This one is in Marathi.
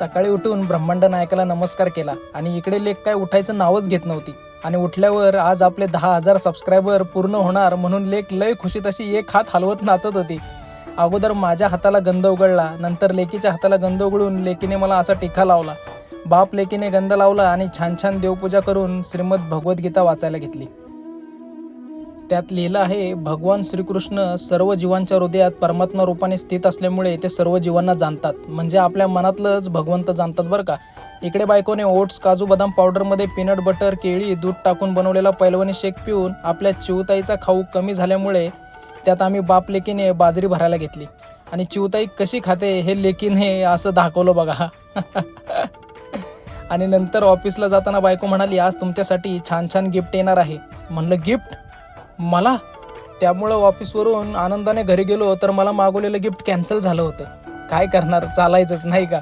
सकाळी उठून ब्रह्मांड नायकाला नमस्कार केला आणि इकडे लेक काय उठायचं नावच घेत नव्हती. आणि उठल्यावर आज आपले 10,000 सबस्क्रायबर पूर्ण होणार म्हणून लेक लय खुशीत अशी एक हात हलवत नाचत होती. अगोदर माझ्या हाताला गंध उघडला, नंतर लेकीच्या हाताला गंध उघडून लेकीने मला असा टिखा लावला. बाप लेकीने गंध लावला आणि छान छान देवपूजा करून श्रीमद भगवद्गीता वाचायला घेतली. त्यात लिहिलं आहे, भगवान श्रीकृष्ण सर्व जीवांच्या हृदयात परमात्मा रूपाने स्थित असल्यामुळे ते सर्व जीवांना जाणतात. म्हणजे आपल्या मनातलंच भगवंत जाणतात बरं का. इकडे बायकोने ओट्स, काजू बदाम पावडरमध्ये पीनट बटर, केळी, दूध टाकून बनवलेला पैलवानी शेक पिऊन आपल्या चिवताईचा खाऊ कमी झाल्यामुळे त्यात आम्ही बाप लेकीने बाजरी भरायला घेतली. आणि चिवताई कशी खाते हे लेकीने असं दाखवलं बघा. आणि नंतर ऑफिसला जाताना बायको म्हणाली, आज तुमच्यासाठी छान छान गिफ्ट येणार आहे. म्हणलं गिफ्ट मला? त्यामुळं ऑफिसवरून आनंदाने घरी गेलो तर मला मागवलेलं गिफ्ट कॅन्सल झालं होतं. काय करणार, चालायचंच नाही का.